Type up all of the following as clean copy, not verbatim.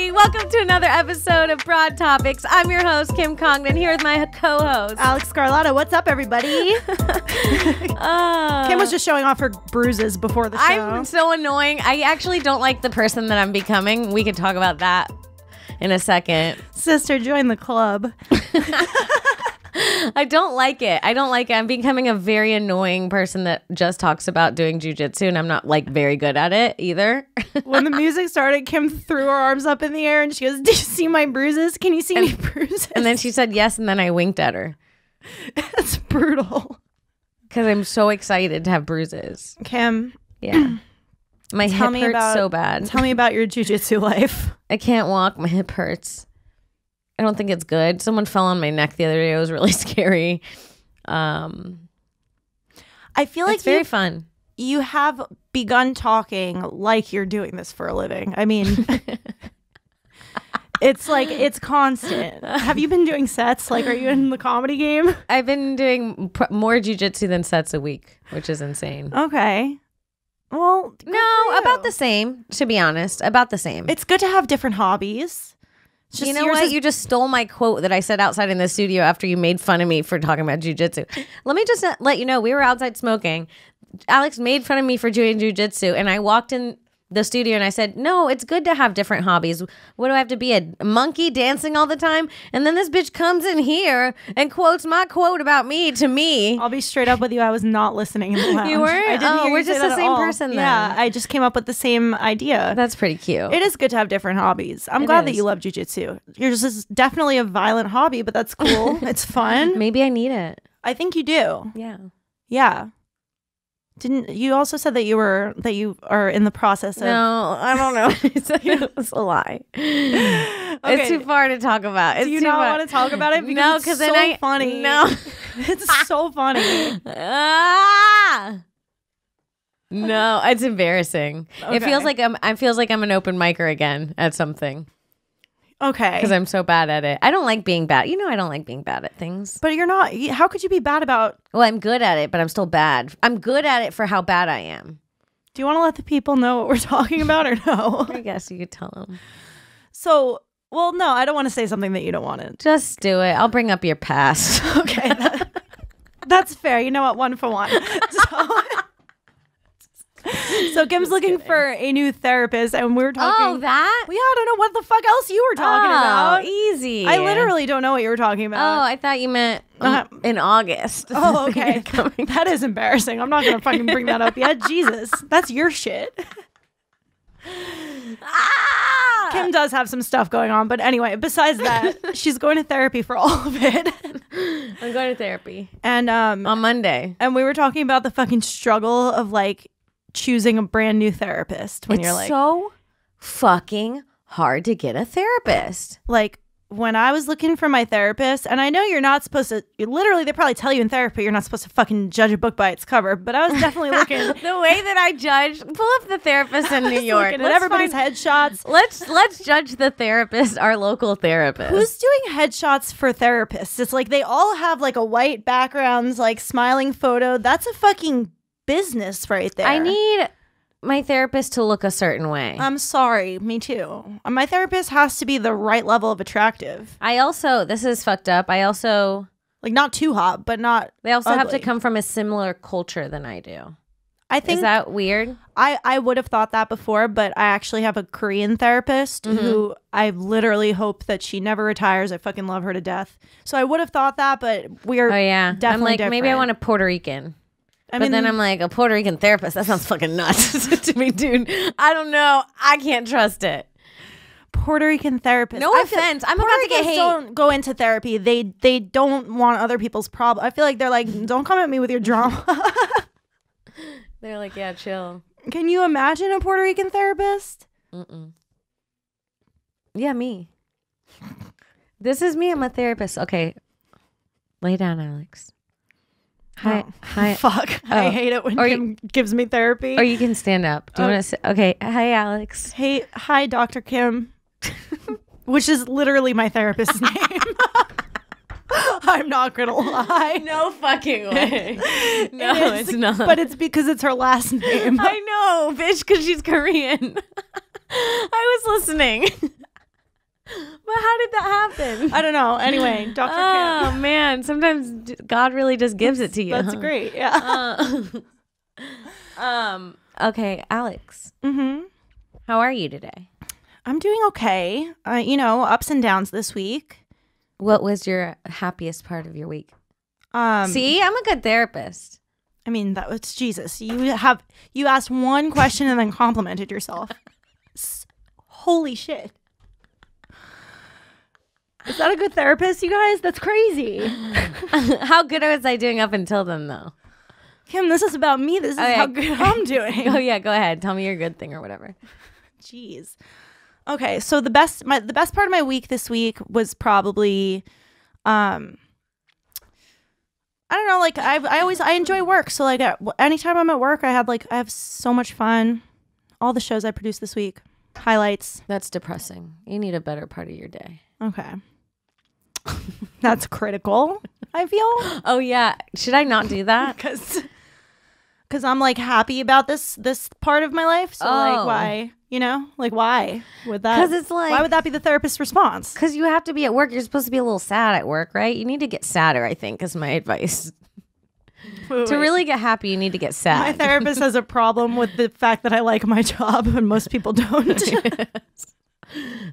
everybody. Welcome to another episode of Broad Topics. I'm your host, Kim Congdon, here with my co-host, Alex Scarlatta. What's up, everybody? Kim was just showing off her bruises before the show. I'm so annoying. I actually don't like the person that I'm becoming. We can talk about that in a second. Sister, join the club. I don't like it. I'm becoming a very annoying person that just talks about doing jujitsu, and I'm not like very good at it either. When the music started, Kim threw her arms up in the air and she goes, "Do you see my bruises? Can you see any bruises?" And then she said yes, and then I winked at her. That's brutal. Because I'm so excited to have bruises. Kim. Yeah. My hip hurts so bad. Tell me about your jujitsu life. I can't walk. My hip hurts. I don't think it's good. Someone fell on my neck the other day. It was really scary. I feel like it's very fun. You have begun talking like you're doing this for a living. I mean, it's like it's constant. Have you been doing sets? Like, are you in the comedy game? I've been doing more jujitsu than sets a week, which is insane. Okay. Well, no, about the same, to be honest. About the same. It's good to have different hobbies. You know what? You just stole my quote that I said outside in the studio after you made fun of me for talking about jujitsu. Let me just let you know, we were outside smoking. Alex made fun of me for doing jujitsu, and I walked in the studio and I said, no, it's good to have different hobbies. What do I have to be, a monkey dancing all the time? And then this bitch comes in here and quotes my quote about me to me. I'll be straight up with you. I was not listening in the lounge. You weren't? I didn't hear we're you say just that the at same all. person then. Yeah, I just came up with the same idea. That's pretty cute. It is good to have different hobbies. I'm glad that you love jujitsu. Yours is definitely a violent hobby, but that's cool. It's fun. Maybe I need it. I think you do. Yeah. Yeah. Didn't you also said that you are in the process of... No, I don't know. It was a lie. Okay. It's too far to talk about. Do you not want to talk about it? Because no, because it's so funny. No. It's so funny. No, it's embarrassing. Okay. It feels like I'm an open micer again at something. Okay. Because I'm so bad at it. I don't like being bad. You know I don't like being bad at things. But you're not. How could you be bad about... Well, I'm good at it, but I'm still bad. I'm good at it for how bad I am. Do you want to let the people know what we're talking about or no? I guess you could tell them. So, well, no, I don't want to say something that you don't want to. Just do it. I'll bring up your past. Okay. That's fair. You know what? 1 for 1. So Kim's looking for a new therapist, and we were talking. Oh, that? Well, yeah, I don't know what the fuck else you were talking about. Easy. I literally don't know what you were talking about. Oh, I thought you meant in August. Oh, okay. That is embarrassing. I'm not going to fucking bring that up yet. Jesus. That's your shit. Kim does have some stuff going on, but anyway, besides that, she's going to therapy for all of it. I'm going to therapy. And on Monday. And we were talking about the fucking struggle of like choosing a brand new therapist when you're like, so fucking hard to get a therapist. Like when I was looking for my therapist, and I know you're not supposed to, literally they probably tell you in therapy you're not supposed to fucking judge a book by its cover, but I was definitely looking. The way that I judge, pull up the therapist in New York. Looking at everybody's headshots. Let's judge the therapist, our local therapist. Who's doing headshots for therapists? It's like they all have like a white backgrounds, like smiling photo. That's a fucking business right there. I need my therapist to look a certain way. I'm sorry, me too. My therapist has to be the right level of attractive. This is fucked up. Like not too hot, but not They also ugly. have to come from a similar culture than I do. I think is that weird? I would have thought that before, but I actually have a Korean therapist who I literally hope that she never retires. I fucking love her to death. So I would have thought that, but we're definitely I'm like, different. maybe I want a Puerto Rican. But then I'm like, a Puerto Rican therapist? That sounds fucking nuts to me, dude. I don't know. I can't trust it. Puerto Rican therapist. No offense. I'm about to get hate. Don't go into therapy. They don't want other people's problems. I feel like they're like, don't come at me with your drama. They're like, yeah, chill. Can you imagine a Puerto Rican therapist? Yeah, me. This is me. I'm a therapist. Okay. Lay down, Alex. Hi. Fuck. I hate it when Kim gives me therapy. Or you can stand up. Do you want to sit? Okay. Hi, Alex. Hey, hi, Dr. Kim. Which is literally my therapist's name. I'm not gonna lie. No fucking way. No, it's not. But it's because it's her last name. I know, bitch, because she's Korean. I was listening. But how did that happen? I don't know. Anyway, Dr. Oh Kim. man, sometimes God really just gives it to you. That's great. Yeah. Okay, Alex. Mm-hmm. How are you today? I'm doing okay. Ups and downs this week. What was your happiest part of your week? See, I'm a good therapist. I mean, that was Jesus. You asked one question and then complimented yourself. Holy shit. Is that a good therapist, you guys? That's crazy. How good was I doing up until then, though? Kim, this is about me. This is how good I'm doing. Oh, yeah. Go ahead. Tell me your good thing or whatever. Jeez. Okay, so the best part of my week this week was probably, I don't know, like I enjoy work. So like anytime I'm at work, I have so much fun. All the shows I produced this week, highlights. That's depressing. You need a better part of your day. Okay. That's critical, I feel. Oh yeah. Should I not do that? Because I'm like happy about this part of my life. So like why? Why would that? Because it's like, why would that be the therapist's response? Because you have to be at work. You're supposed to be a little sad at work, right? You need to get sadder, I think, is my advice. To really get happy, you need to get sad. My therapist has a problem with the fact that I like my job and most people don't.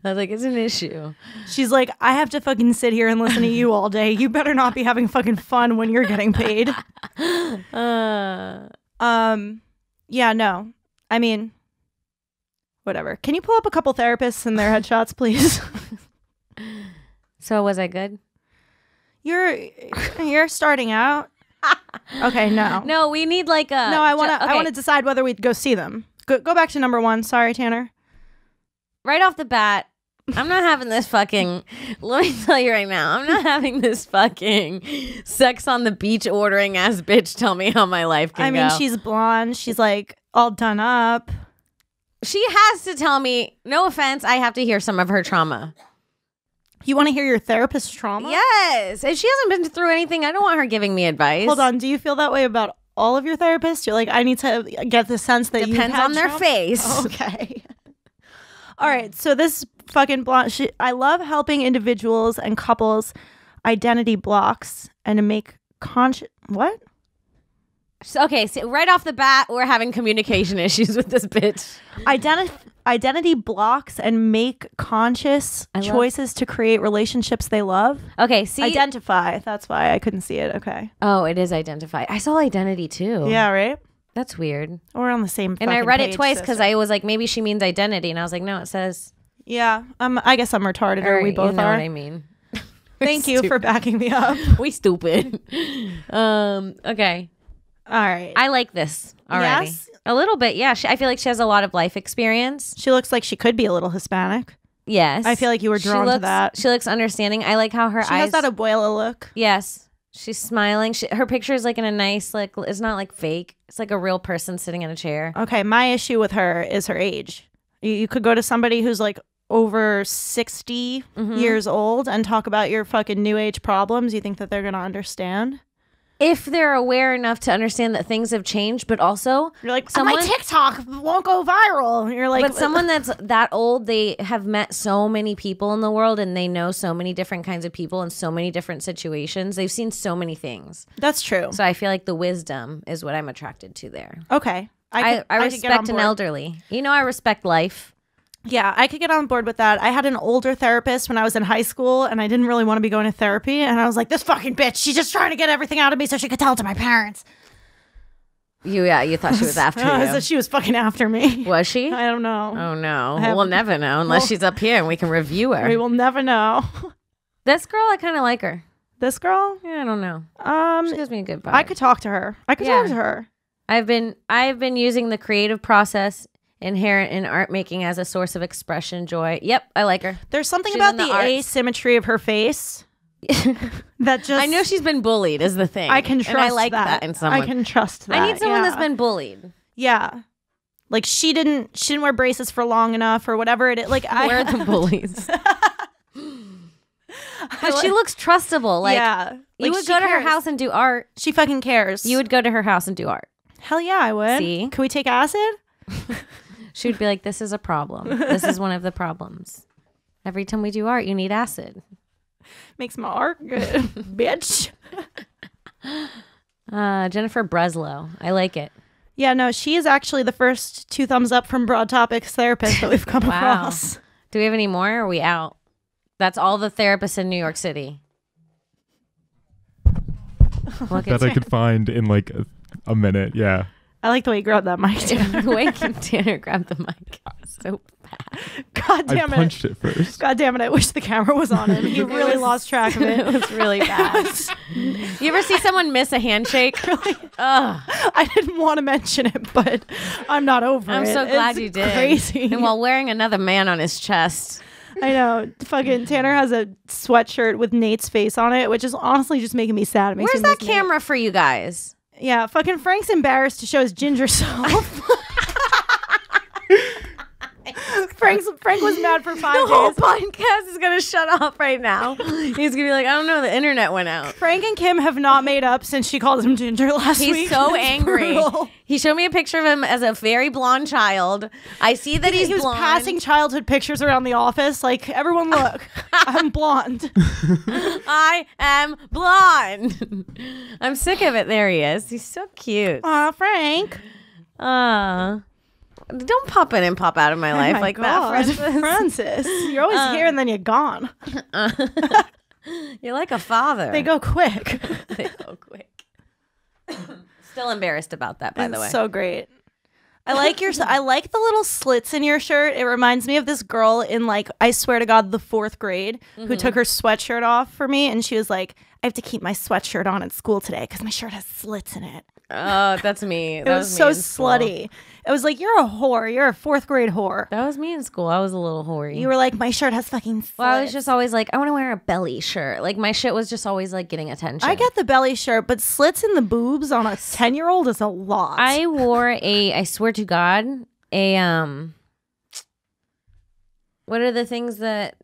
I was like, it's an issue. She's like, I have to fucking sit here and listen to you all day. You better not be having fucking fun when you're getting paid. Yeah, no. I mean, whatever. Can you pull up a couple therapists and their headshots, please? So was I good? You're starting out. Okay, no. No, we need like a No, I want to decide whether we'd go see them. Go back to number 1. Sorry, Tanner. Right off the bat, I'm not having this fucking, let me tell you right now, I'm not having this fucking sex on the beach ordering ass bitch tell me how my life can go. I mean, she's blonde. She's like all done up. She has to tell me, no offense, I have to hear some of her trauma. You want to hear your therapist's trauma? Yes. If she hasn't been through anything, I don't want her giving me advice. Hold on. Do you feel that way about all of your therapists? You're like, I need to get the sense that depends on their face. Okay. All right, so this fucking blonde, I love helping individuals and couples identity blocks and to make what? Okay, so right off the bat, we're having communication issues with this bitch. Identity blocks and make conscious choices to create relationships they love. Okay, see? Identify. That's why I couldn't see it. Okay. Oh, it is identify. I saw identity too. Yeah, right? That's weird. We're on the same and I read it twice because I was like, maybe she means identity. And I was like, no, it says. Yeah. I guess I'm retarded or we both you know are. what I mean. Thank you for backing me up. We stupid. Okay. All right. I like this already. Yes? A little bit, yeah. I feel like she has a lot of life experience. She looks like she could be a little Hispanic. Yes. I feel like you were drawn to that. She looks understanding. I like how her eyes. She has that abuela look. Yes. She's smiling. Her picture is like in a nice, like, it's not like fake. It's like a real person sitting in a chair. Okay. My issue with her is her age. You could go to somebody who's like over 60 years old and talk about your fucking new age problems. You think that they're going to understand? If they're aware enough to understand that things have changed, but also you're like, my TikTok won't go viral. You're like, but someone that's that old, they have met so many people in the world and they know so many different kinds of people in so many different situations. They've seen so many things. That's true. So I feel like the wisdom is what I'm attracted to there. Okay. I respect an elderly. You know, I respect life. Yeah, I could get on board with that. I had an older therapist when I was in high school, and I didn't really want to be going to therapy. And I was like, this fucking bitch, she's just trying to get everything out of me so she could tell it to my parents. You thought she was after you. I said she was fucking after me. Was she? I don't know. Oh, no. We'll never know unless she's up here and we can review her. We will never know. This girl, I kind of like her. This girl? Yeah, I don't know. She gives me a good vibe. I could talk to her. Talk to her. I've been using the creative process inherent in art making as a source of expression, joy. Yep, I like her. There's something about the asymmetry of her face that just... I know she's been bullied is the thing. I can trust and I like that in someone. I can trust that. I need someone that's been bullied. Yeah. Like she didn't wear braces for long enough or whatever it is. Like where are the bullies? But she looks trustable. Like, yeah. You would go to her house and do art. She fucking cares. You would go to her house and do art. Hell yeah, I would. See? Can we take acid? She would be like, this is a problem. This is one of the problems. Every time we do art, you need acid. Makes my art good, bitch. Jennifer Breslow. I like it. Yeah, no, she is actually the first 2 thumbs up from Broad Topics therapist that we've come across. Do we have any more, or are we out? That's all the therapists in New York City. That I could find in like a minute. Yeah. I like the way you grabbed that mic. The way Tanner grabbed the mic. So bad. God damn it. I punched it first. God damn it. I wish the camera was on him. He really lost track of it. It was really bad. You ever see someone miss a handshake? Really? Ugh. I didn't want to mention it, but I'm not over it. I'm so glad it's you did. Crazy. And while wearing another man on his chest. I know. Fucking Tanner has a sweatshirt with Nate's face on it, which is honestly just making me sad. Where's that camera for you guys? Yeah, fucking Frank's embarrassed to show his ginger self. Frank was mad for 5 days. The whole podcast is gonna shut off right now. He's gonna be like, I don't know, the internet went out. Frank and Kim have not made up since she called him Ginger last week. He's so angry. Brutal. He showed me a picture of him as a very blonde child. I see that he was blonde. Passing childhood pictures around the office. Like, everyone look, I'm blonde. I am blonde. I'm sick of it. There he is. He's so cute. Aw, Frank. Don't pop in and pop out of my life like God. that, Francis. You're always here and then you're gone. You're like a father. They go quick. They go quick. Still embarrassed about that, by the way. So great. I like the little slits in your shirt. It reminds me of this girl in, like, I swear to God, the 4th grade who took her sweatshirt off for me, and she was like, I have to keep my sweatshirt on at school today because my shirt has slits in it. Oh, that's me. It was so slutty. It was like, you're a whore. You're a 4th grade whore. That was me in school. I was a little whore. You were like, my shirt has fucking slits. Well, I was just always like, I want to wear a belly shirt. Like, my shit was just always like getting attention. I get the belly shirt, but slits in the boobs on a 10-year-old is a lot. I wore I swear to God, what are the things that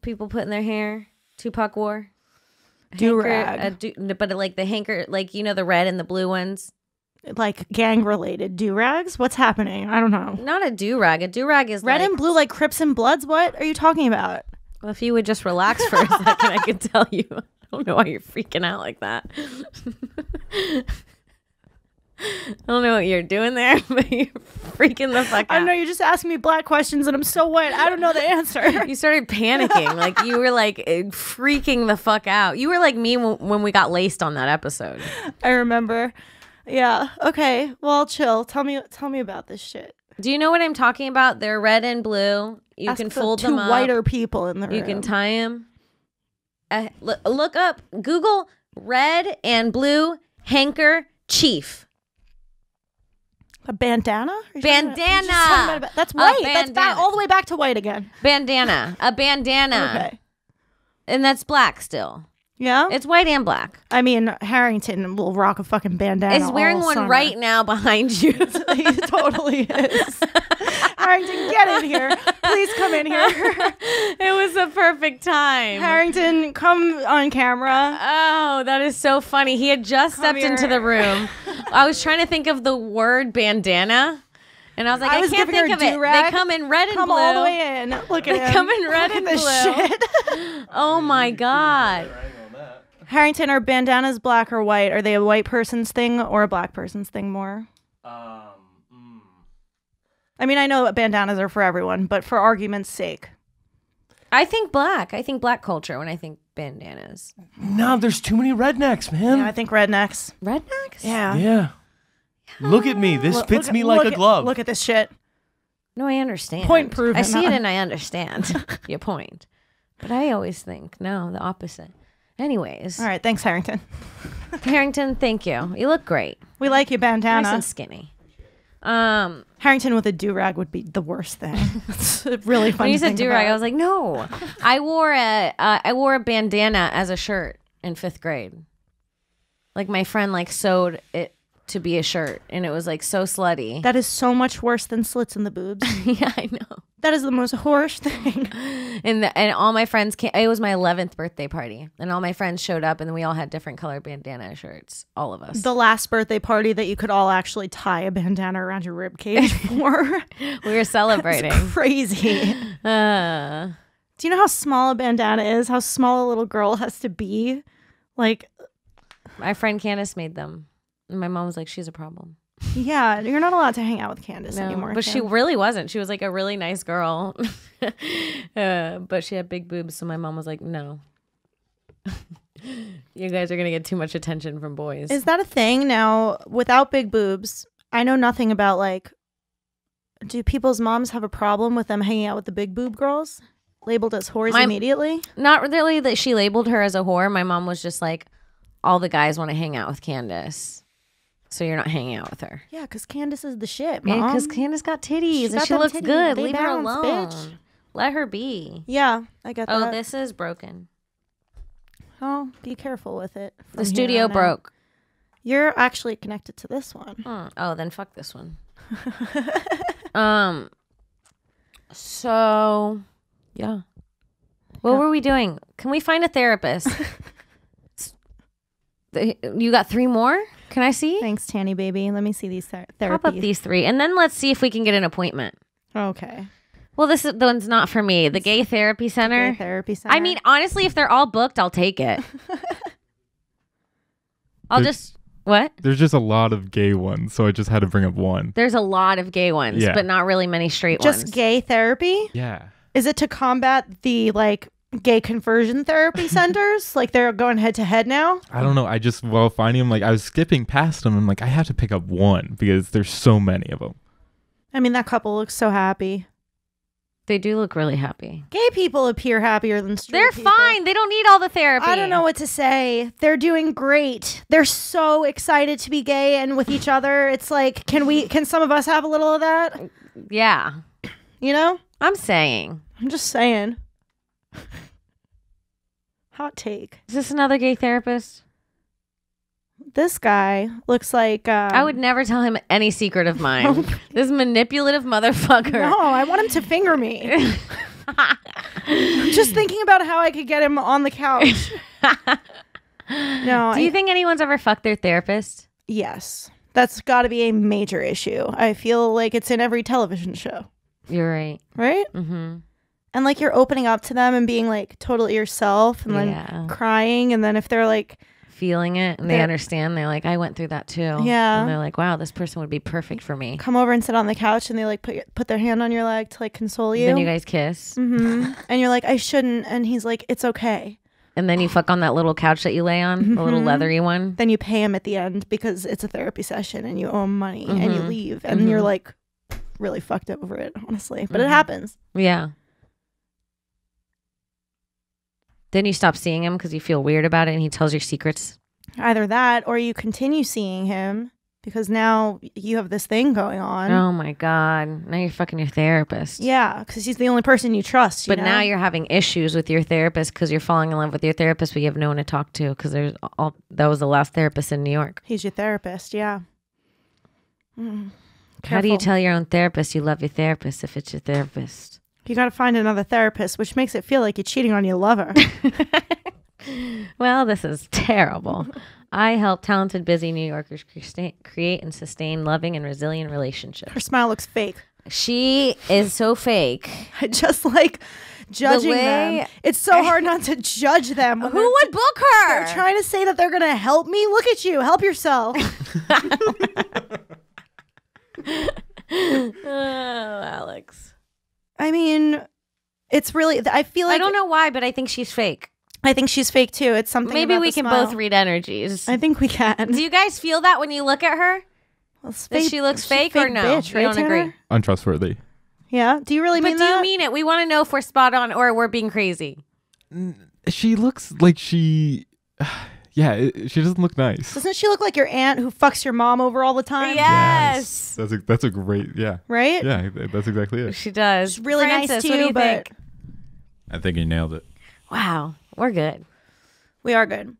people put in their hair? Tupac wore? Do-rag. But like the hanker, like, you know, the red and the blue ones. Like gang-related do-rags? What's happening? I don't know. Not a do-rag. A do-rag is red and blue, like Crips and Bloods? What are you talking about? Well, if you would just relax for a second, I could tell you. I don't know why you're freaking out like that. I don't know what you're doing there, but you're freaking the fuck out. I know, you're just asking me black questions and I'm so white. I don't know the answer. You started panicking. Like, you were like freaking the fuck out. You were like me when we got laced on that episode. I remember. Yeah. Okay. Well, chill. Tell me about this shit. Do you know what I'm talking about? They're red and blue. You can fold them up. 2 whiter people in the room. You can tie them. Look up. Google red and blue hanker chief. A bandana? Bandana. That's white. That's all the way back to white again. Bandana. A bandana. Okay. And that's black still. Yeah? It's white and black. I mean, Harrington will rock a fucking bandana. He's wearing one summer. right now behind you. He totally is. Harrington, get in here. Please come in here. It was a perfect time. Harrington, come on camera. Oh, that is so funny. He had just stepped into the room. I was trying to think of the word bandana. And I was like, I can't think of it. They come in red and blue. Come all the way in. Look at him. They come in red and blue. Shit. Oh my God. Harrington, are bandanas black or white? Are they a white person's thing or a black person's thing more? I mean, I know that bandanas are for everyone, but for argument's sake. I think black. I think black culture when I think bandanas. No, there's too many rednecks, man. Yeah, I think rednecks. Rednecks? Yeah. Yeah. Look at me. This fits me like a glove. Look at this shit. No, I understand. Point proven. I see it and I understand your point. But I always think, no, the opposite. Anyways. All right. Thanks, Harrington. Harrington, thank you. You look great. We like you, bandana. Nice and skinny. Harrington with a do-rag would be the worst thing. It's really funny. When you said do-rag, I was like, no. I wore a bandana as a shirt in 5th grade. Like, my friend like sewed it to be a shirt, and it was like so slutty. That is so much worse than slits in the boobs. Yeah, I know. That is the most horrible thing. And all my friends came. It was my 11th birthday party, and all my friends showed up, and we all had different colored bandana shirts. All of us. The last birthday party that you could all actually tie a bandana around your rib cage for. We were celebrating. That's crazy. Do you know how small a bandana is? How small a little girl has to be? Like, My friend Candace made them. And my mom was like, she's a problem. yeah, you're not allowed to hang out with Candace No, anymore. but she really wasn't. She was like a really nice girl. But she had big boobs. So my mom was like, no. You guys are going to get too much attention from boys. Is that a thing now? Without big boobs, I know nothing about, like, do people's moms have a problem with them hanging out with the big boob girls? Labeled as whores immediately? Not really that she labeled her as a whore. My mom was just like, all the guys want to hang out with Candace. So you're not hanging out with her. Yeah, because Candace is the shit, Mom. Yeah, because Candace got titties and got she them looks titties. good. They Leave her bounce, alone. bitch. Let her be. Yeah, I get that. Oh, this is broken. Oh, be careful with it. The studio broke. You're actually connected to this one. Oh, then fuck this one. So, yeah. What were we doing? Can we find a therapist? You got 3 more? Can I see? Thanks, Tanny baby. Let me see these therapies. Pop up these 3, and then let's see if we can get an appointment. Okay. Well, the one's not for me. The Gay Therapy Center. Gay Therapy Center. I mean, honestly, if they're all booked, I'll take it. What? There's just a lot of gay ones, so I just had to bring up one. There's a lot of gay ones, Yeah. but not really many straight ones. Just gay therapy? Yeah. Is it to combat the, like, gay conversion therapy centers? Like, they're going head to head now? I don't know. I just, while finding them, like, I was skipping past them. I'm like, I have to pick up one because there's so many of them. I mean, that couple looks so happy. They do look really happy. Gay people appear happier than straight They're people. fine. They don't need all the therapy. I don't know what to say. They're doing great. They're so excited to be gay and with each other. It's like, can some of us have a little of that? Yeah. You know? I'm saying. I'm just saying. Hot take. Is this another gay therapist? This guy looks like... I would never tell him any secret of mine. This manipulative motherfucker. No, I want him to finger me. I'm just thinking about how I could get him on the couch. No. Do you think anyone's ever fucked their therapist? Yes. That's got to be a major issue. I feel like it's in every television show. You're right. Right? Mm-hmm. And like you're opening up to them and being like totally yourself and then crying. And then if they're like... feeling it and they understand, they're like, I went through that too. Yeah. And they're like, wow, this person would be perfect for me. Come over and sit on the couch and they like put their hand on your leg to like console you. Then you guys kiss. Mm-hmm. And you're like, I shouldn't. And he's like, it's okay. And then you fuck on that little couch that you lay on, the little leathery one. Then you pay him at the end because it's a therapy session and you owe him money and you leave. And you're like really fucked up over it, honestly. But it happens. Yeah. Then you stop seeing him because you feel weird about it and he tells your secrets. Either that or you continue seeing him because now you have this thing going on. Oh my God. Now you're fucking your therapist. Yeah, because he's the only person you trust. But now you're having issues with your therapist because you're falling in love with your therapist, but you have no one to talk to because that was the last therapist in New York. He's your therapist, yeah. How do you tell your own therapist you love your therapist if it's your therapist? You got to find another therapist, which makes it feel like you're cheating on your lover. Well, this is terrible. I help talented, busy New Yorkers create and sustain loving and resilient relationships. Her smile looks fake. She is so fake. I just like judging them. It's so hard not to judge them. Who would book her? They're trying to say that they're going to help me. Look at you. Help yourself. Oh, Alex. I mean, it's really, I feel like. I don't know why, but I think she's fake. I think she's fake too. It's something. Maybe about we the can smile. both read energies. I think we can. Do you guys feel that when you look at her? Well, That she looks fake or no? Bitch, You right, don't agree. Tanner? Untrustworthy. Yeah. Do you really But mean do that? you mean it? We want to know if we're spot on or we're being crazy. She looks like she... Yeah, she doesn't look nice. Doesn't she look like your aunt who fucks your mom over all the time? Yes. That's a great... Yeah. Right? Yeah, that's exactly it. She does. She's really nice Francis, too, what do you but think? I think you nailed it. Wow, we're good. we are good.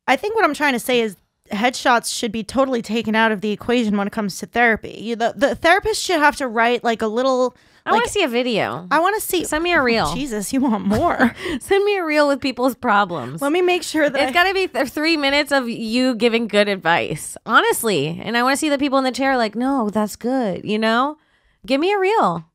I think what I'm trying to say is headshots should be totally taken out of the equation when it comes to therapy. The therapist should have to write like a little... I want to see a video. I want to see... Send me a reel. Jesus, you want more. Send me a reel with people's problems. Let me make sure that... It's got to be 3 minutes of you giving good advice, honestly. And I want to see the people in the chair like, no, that's good, you know? Give me a reel.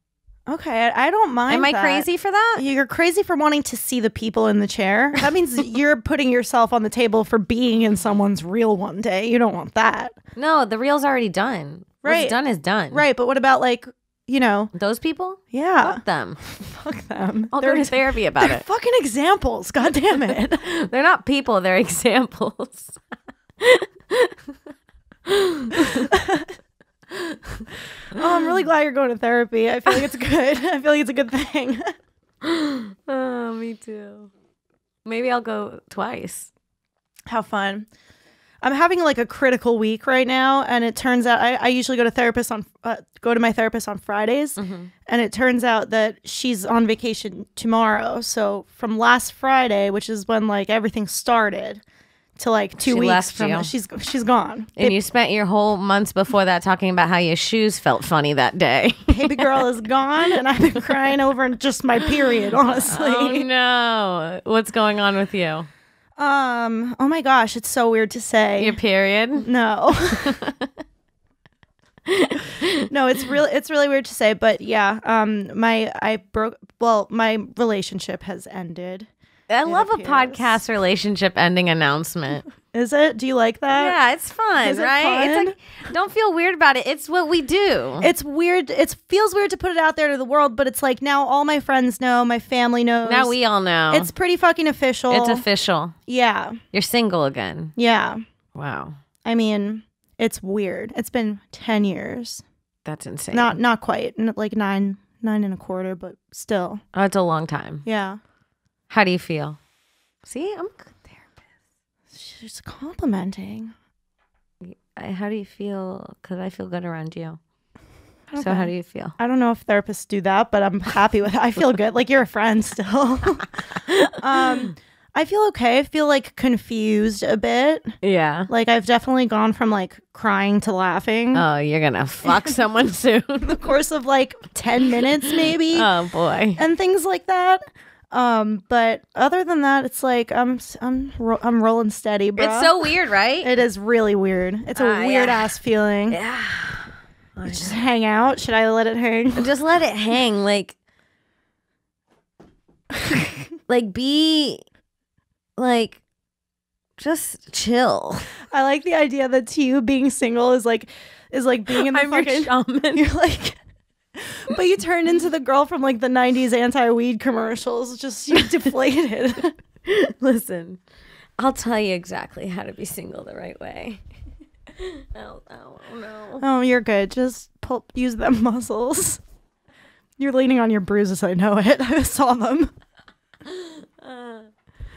Okay, I don't mind. Am I that. crazy for that? You're crazy for wanting to see the people in the chair. That means you're putting yourself on the table for being in someone's reel one day. You don't want that. No, the reel's already done. Right. What's done is done. Right, but what about like, you know, Those people? yeah, Fuck them. fuck them. I'll go to therapy about they're it. fucking examples. God damn it. They're not people, they're examples. Oh, I'm really glad you're going to therapy. I feel like it's good. I feel like it's a good thing. Oh, me too. Maybe I'll go twice. How fun. I'm having like a critical week right now, and it turns out I usually go to my therapist on Fridays, and it turns out that she's on vacation tomorrow. So from last Friday, which is when like everything started, to like 2 She weeks left from you. she's gone. And you spent your whole months before that talking about how your shoes felt funny that day. Baby girl is gone, and I've been crying over just my period, honestly. Oh no. What's going on with you? Oh my gosh, it's so weird to say. Your period? No. No, it's really weird to say, but yeah, my relationship has ended. I love a appears. podcast relationship ending announcement. Is it? Do you like that? Yeah, it's fun, Is it right? fun? It's like, don't feel weird about it. It's what we do. It's weird. It feels weird to put it out there to the world, but it's like now all my friends know, my family knows. Now we all know. It's pretty fucking official. It's official. Yeah. You're single again. Yeah. Wow. I mean, it's weird. It's been 10 years. That's insane. Not quite. Like nine and a quarter, but still. Oh, it's a long time. Yeah. How do you feel? See, I'm a good therapist. She's complimenting. How do you feel? Because I feel good around you. So Okay. how do you feel? I don't know if therapists do that, but I'm happy with it. I feel good. Like you're a friend still. I feel okay. I feel like confused a bit. Yeah. Like I've definitely gone from like crying to laughing Oh, you're going to fuck someone soon. in the course of like 10 minutes maybe. Oh, boy. And things like that. But other than that, it's like I'm rolling steady, bro. It's so weird, right? It is really weird. It's a weird ass feeling. Yeah. Just hang out. Should I let it hang? Just let it hang. Like be like, just chill. I like the idea that to you being single is like being in the I'm your fucking shaman. You're like, but you turned into the girl from like the 90s anti-weed commercials. Just you deflated. Listen, I'll tell you exactly how to be single the right way. Oh no. Oh, you're good. Just use them muscles. You're leaning on your bruises. I know it. I saw them.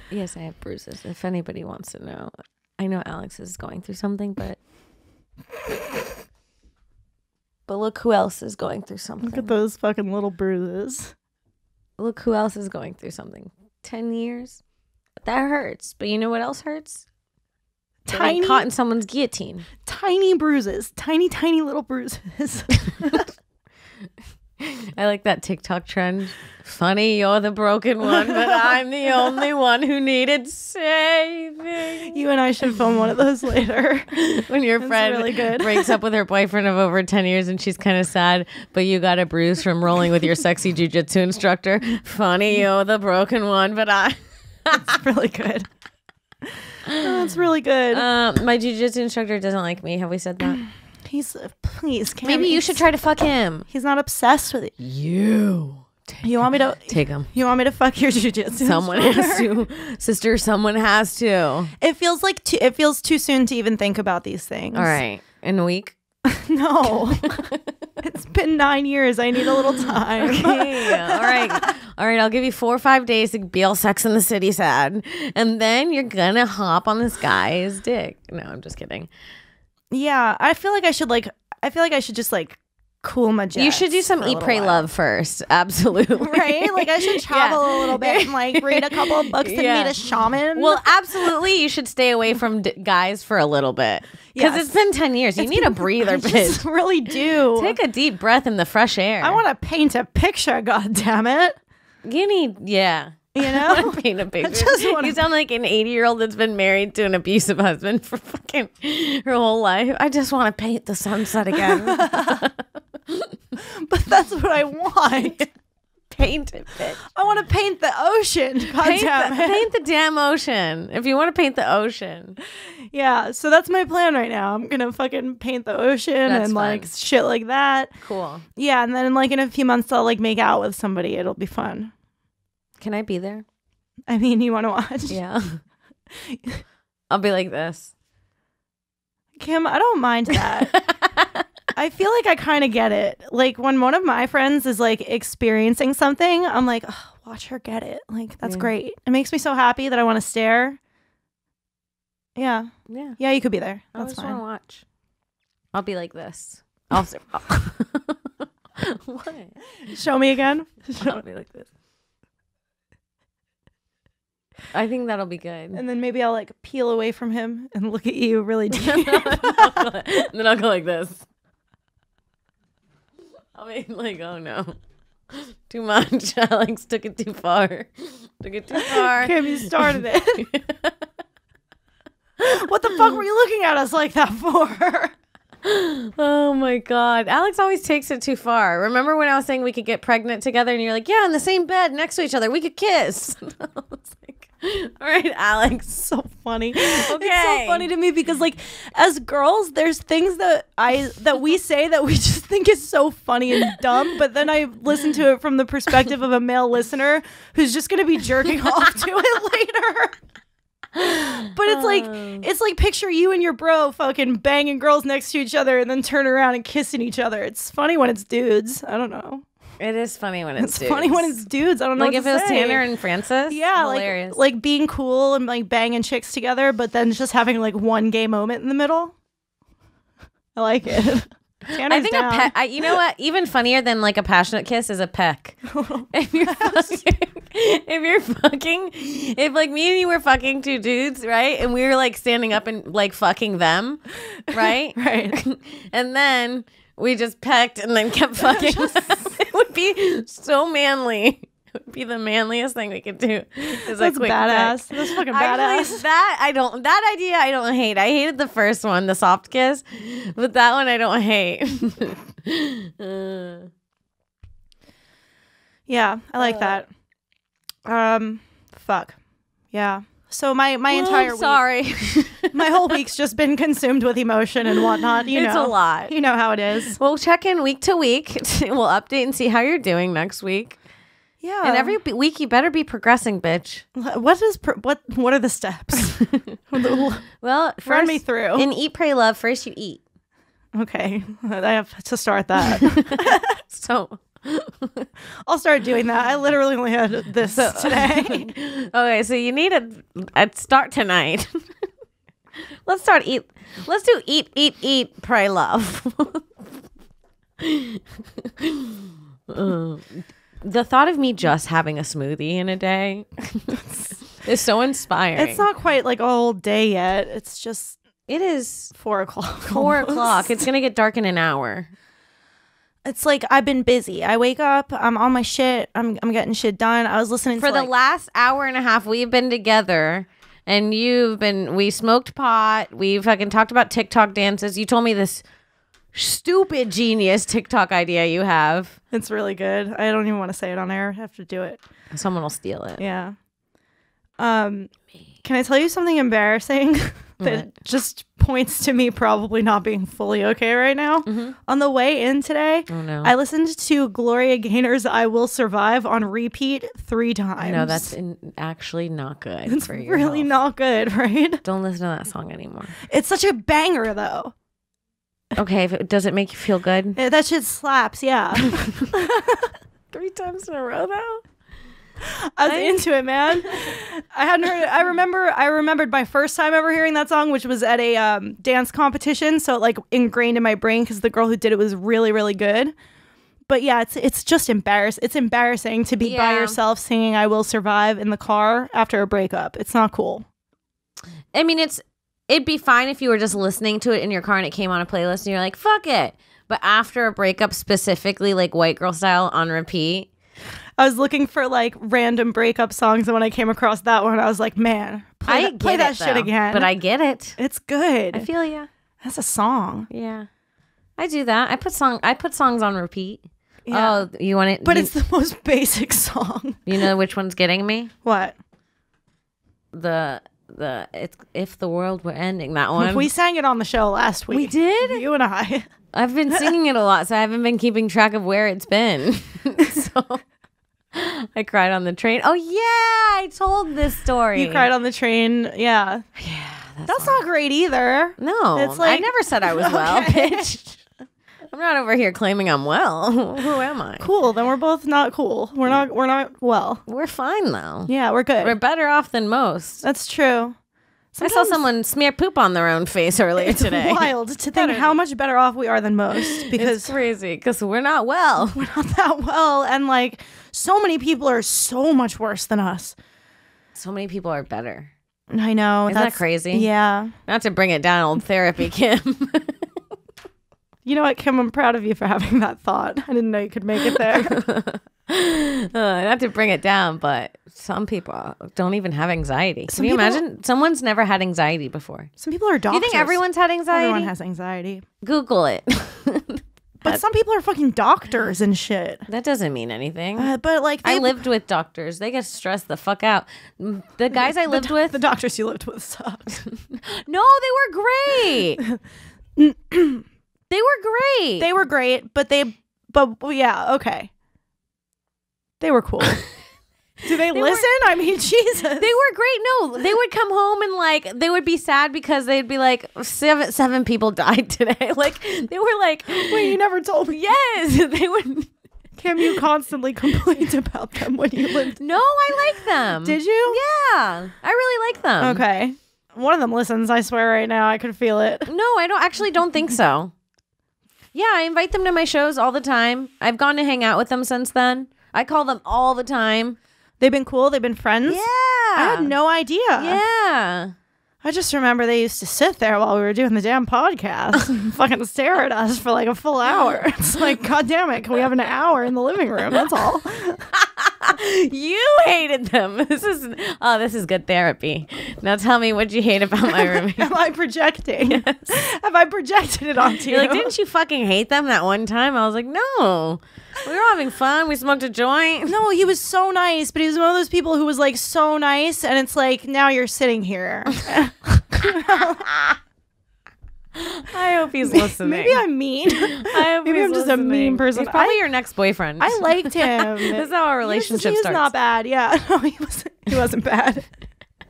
Yes, I have bruises. If anybody wants to know, I know Alex is going through something, but look who else is going through something. Look at those fucking little bruises. Look who else is going through something. 10 years. That hurts. But you know what else hurts? Getting caught in someone's guillotine. Tiny bruises. Tiny little bruises. I like that TikTok trend. Funny, you're the broken one, but I'm the only one who needed saving. You and I should film one of those later. When your That's friend really good. breaks up with her boyfriend of over 10 years and she's kind of sad, but you got a bruise from rolling with your sexy jujitsu instructor. Funny, you're the broken one, but I... It's really good. That's really good. My jujitsu instructor doesn't like me. Have we said that? Please, Cam, Maybe you should try to fuck him. He's not obsessed with it. You want me to Take him. You want me to fuck your jujitsu? Someone has to. Sister, someone has to. It feels like it feels too soon to even think about these things. All right. In a week? No. It's been 9 years. I need a little time. Okay. All right. I'll give you 4 or 5 days to be all Sex in the City sad. And then you're going to hop on this guy's dick. No, I'm just kidding. Yeah. I feel like I should just like cool my jets. You should do some for a Eat, little Pray, while. Love first. Absolutely. Right? Like I should travel a little bit and like read a couple of books and meet a shaman. Well, absolutely. You should stay away from guys for a little bit. Because Yes. it's been 10 years. You need a breather, I just bitch. really do. Take a deep breath in the fresh air. I want to paint a picture, god damn it. You need, yeah. You I know? want to paint a picture. just wanna- You sound like an 80-year-old that's been married to an abusive husband for fucking her whole life. I just want to paint the sunset again. but that's what I want. Paint it, bitch. I want to paint the ocean. Paint the damn ocean. If you want to paint the ocean. Yeah, so that's my plan right now. I'm gonna fucking paint the ocean and like shit like that. Cool. Yeah, and then like in a few months I'll like make out with somebody. It'll be fun. Can I be there? I mean, you want to watch? Yeah. I'll be like this. Kim, I don't mind that. I feel like I kind of get it. Like when one of my friends is like experiencing something, I'm like, oh, watch her get it. Like that's great. It makes me so happy that I want to stare. Yeah. Yeah. Yeah, you could be there. I That's just fine. want to watch. I'll be like this. What? Show me again. I'll be like this. I think that'll be good. And then maybe I'll like peel away from him and look at you really deep. And then I'll go like this. I'll be like, oh no. Too much. Alex took it too far. Took it too far. Kim, you started it. What the fuck were you looking at us like that for? Oh my God. Alex always takes it too far. Remember when I was saying we could get pregnant together and you're like, yeah, in the same bed next to each other. We could kiss. I was like, all right, Alex. So funny. Okay. It's so funny to me because like as girls, there's things that we say that we just think is so funny and dumb. But then I listen to it from the perspective of a male listener who's just going to be jerking off to it later. But it's like picture you and your bro fucking banging girls next to each other and then turn around and kissing each other. It's funny when it's dudes. I don't know. It is funny when it's dudes. Funny when it's dudes. I don't know. Like what if to it was say. Tanner and Francis. Yeah, hilarious. like being cool and like banging chicks together, but then just having like one gay moment in the middle. I like it. Tanner's I think down. a peck. You know what? Even funnier than like a passionate kiss is a peck. If like me and you were fucking two dudes, right? And we were like standing up and like fucking them, right? Right. And then we just pecked and then kept fucking. It would be so manly. It would be the manliest thing we could do. That's badass. That's fucking badass. Actually, that idea I don't hate. I hated the first one, the soft kiss, but that one I don't hate. Yeah, I like that. Fuck. Yeah. So my entire week, sorry. my whole week's just been consumed with emotion and whatnot. It's a lot. You know how it is. We'll check in week to week. We'll update and see how you're doing next week. Yeah. And every week you better be progressing, bitch. What are the steps? Well, first, run me through. In Eat, Pray, Love, first you eat. Okay, I have to start that. So I'll start doing that. I literally only had this today. Okay, so you need a start tonight. Let's start eat. Let's do eat, pray, love. The thought of me just having a smoothie in a day is so inspiring. It's not quite like a whole day yet. It's just It is 4 o'clock. 4 o'clock. It's gonna get dark in an hour. It's like I've been busy. I wake up, I'm on my shit. I'm getting shit done. I was listening For to the last hour and a half we've been together, and we smoked pot. We fucking talked about TikTok dances. You told me this stupid genius TikTok idea you have. It's really good. I don't even want to say it on air. I have to do it. Someone will steal it. Yeah. Can I tell you something embarrassing that just points to me probably not being fully okay right now? Mm-hmm. On the way in today, I listened to Gloria Gaynor's "I Will Survive" on repeat 3 times. I know that's actually not good. It's for your really health. Not good, right? Don't listen to that song anymore. It's such a banger, though. Okay, does it make you feel good? That shit slaps, yeah. 3 times in a row, though. I was into it, man. I hadn't heard it. I remembered my first time ever hearing that song, which was at a dance competition. So it like ingrained in my brain because the girl who did it was really, really good. But yeah, it's just embarrassing. It's embarrassing to be by yourself singing "I Will Survive" in the car after a breakup. It's not cool. I mean, it'd be fine if you were just listening to it in your car and it came on a playlist and you're like, fuck it. But after a breakup, specifically like white girl style on repeat. I was looking for like random breakup songs, and when I came across that one, I was like, man, play that shit again. But I get it. It's good. I feel ya. That's a song. Yeah. I do that. I put songs on repeat. Yeah. Oh, you want it? But it's the most basic song. You know which one's getting me? What? It's If the World Were Ending, that one. We sang it on the show last week. We did? You and I. I've been singing it a lot, so I haven't been keeping track of where it's been. So I cried on the train. Oh, yeah, I told this story. You cried on the train. Yeah. Yeah. That's not great either. No, It's like- I never said I was well, Okay. bitch. I'm not over here claiming I'm well. Who am I? Cool. Then we're both not cool. We're not well. We're fine, though. Yeah, we're good. We're better off than most. That's true. I saw someone smear poop on their own face earlier today. Wild to think how much better off we are than most It's because crazy because we're not well. we're not that well, and like so many people are so much worse than us. So many people are better. I know. Isn't that crazy? Yeah. Not to bring it down, old therapy, Kim. You know what, Kim? I'm proud of you for having that thought. I didn't know you could make it there. Not to bring it down, but some people don't even have anxiety. Can you imagine? Someone's never had anxiety before. Some people are Do doctors. you think everyone's had anxiety? Everyone has anxiety. Google it. But some people are fucking doctors and shit. That doesn't mean anything. But like I lived with doctors. They get stressed the fuck out. The guys I lived with. the doctors you lived with sucked. No, they were great. They were great. They were great, but yeah, okay. They were cool. Do they listen? I mean, Jesus. They were great. No, they would come home and like they would be sad because they'd be like seven people died today. Like they were like, wait, you never told me. Yes, they would. Kim, you constantly complained about them when you lived. No, I like them. Did you? Yeah, I really like them. Okay. One of them listens. I swear right now, I could feel it. No, I don't think so. Yeah, I invite them to my shows all the time. I've gone to hang out with them since then. I call them all the time. They've been cool. They've been friends. Yeah. I had no idea. Yeah. I just remember they used to sit there while we were doing the damn podcast and fucking stare at us for like a full hour. It's like, God damn it, can we have an hour in the living room? That's all. You hated them. This is good therapy. Now tell me what you hate about my roommate. Am I projecting? Yes. Have I projected it onto you? You're like, didn't you fucking hate them that one time? I was like, no. We were having fun. We smoked a joint. No, he was so nice, but he was one of those people who was like so nice, and it's like, now you're sitting here. I hope he's listening. Maybe I'm mean. I hope Maybe I'm just a mean person. He's probably your next boyfriend. I liked him. This is how our relationship he was starts. not bad. Yeah, no, he wasn't bad.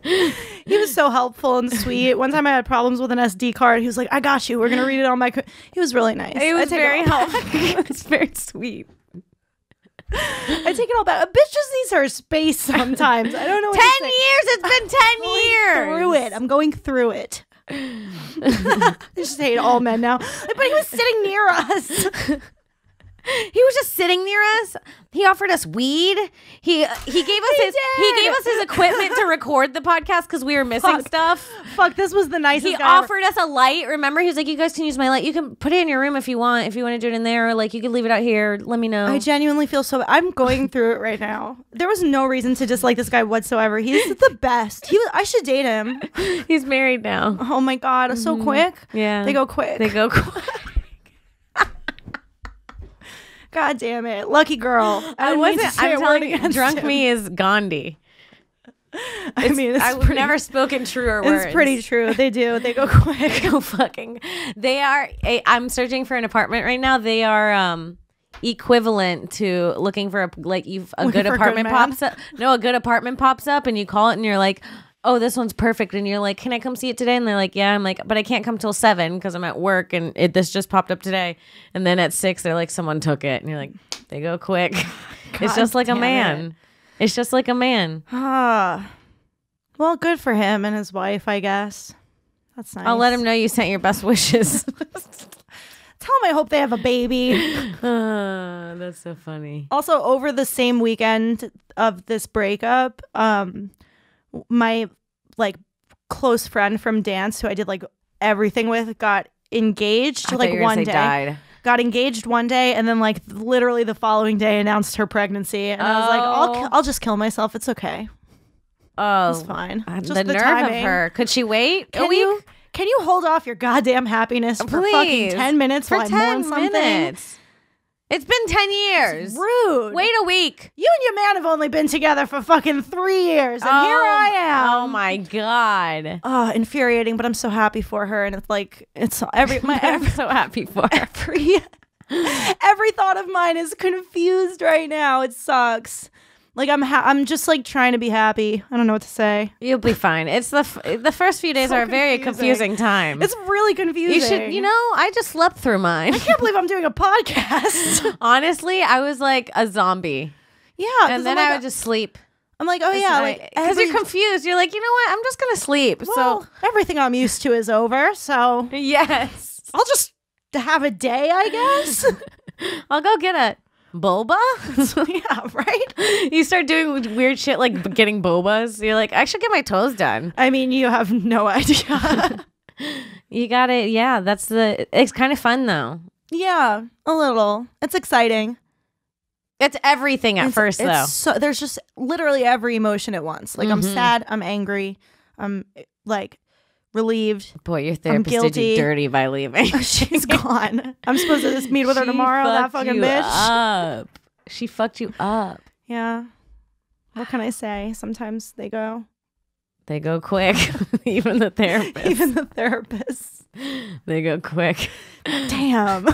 He was so helpful and sweet. One time I had problems with an SD card. He was like, I got you. We're going to read it on my... He was really nice. It was very helpful. It's very sweet. I take it all back. A bitch just needs her space sometimes. I don't know what 10 to say. years. It's been 10 years. Through it. I'm going through it. I just hate all men now. But he was sitting near us. He was just sitting near us. He offered us weed. He gave us his equipment to record the podcast because we were missing stuff. Fuck, this was the nicest He guy offered us a light. Remember, he was like, "You guys can use my light. You can put it in your room if you want. If you want to do it in there, or like you can leave it out here. Let me know." I genuinely feel so. I'm going through it right now. There was no reason to dislike this guy whatsoever. He's the best. I should date him. He's married now. Oh my god, so quick. Yeah, they go quick. They go quick. God damn it, lucky girl. I'm telling you, drunk him. me is Gandhi. I've never spoken truer words. It's pretty true. They do. They go quick. Go fucking. They are. I'm searching for an apartment right now. They are equivalent to looking for a good apartment pops up. No, a good apartment pops up, and you call it, and you're like, oh, this one's perfect. And you're like, can I come see it today? And they're like, yeah. I'm like, but I can't come till 7 because I'm at work and this just popped up today. And then at 6, they're like, someone took it. And you're like, they go quick. It's just like a man. It's just like a man. Well, good for him and his wife, I guess. That's nice. I'll let him know you sent your best wishes. Tell him I hope they have a baby. That's so funny. Also, over the same weekend of this breakup, my close friend from dance who I did everything with got engaged one day. Died. Got engaged one day and then literally the following day announced her pregnancy, and I was like, I'll just kill myself. It's okay. Oh, it's fine. Just the nerve timing. of her. Could she wait a week? Can you hold off your goddamn happiness for fucking 10 minutes for while I 10 mourn something? minutes. It's been 10 years. It's rude. Wait a week. You and your man have only been together for fucking 3 years, and here I am. Oh my God. Oh, infuriating, but I'm so happy for her, and it's like I'm so happy for her. Every thought of mine is confused right now. It sucks. Like I'm just like trying to be happy. I don't know what to say. You'll be fine. It's the first few days are a very confusing time. It's really confusing. I just slept through mine. I can't believe I'm doing a podcast. Honestly, I was like a zombie. Yeah. And then I would just sleep. I'm like, oh yeah, like because you're confused. You're like, you know what? I'm just gonna sleep. Well, so everything I'm used to is over. So yes, I'll just have a day, I guess. I'll go get a boba. Yeah, right. You start doing weird shit like getting bobas. You're like, I should get my toes done. I mean, you have no idea. You got it. Yeah, it's kind of fun though. Yeah, a little. It's exciting. It's everything at first though. So there's just literally every emotion at once. Like I'm sad, I'm angry, I'm like relieved. Boy, your therapist did you dirty by leaving. She's gone. I'm supposed to just meet with her tomorrow. That fucking bitch. She fucked you up. Yeah. What can I say? Sometimes they go quick. Even the therapists. They go quick. Damn.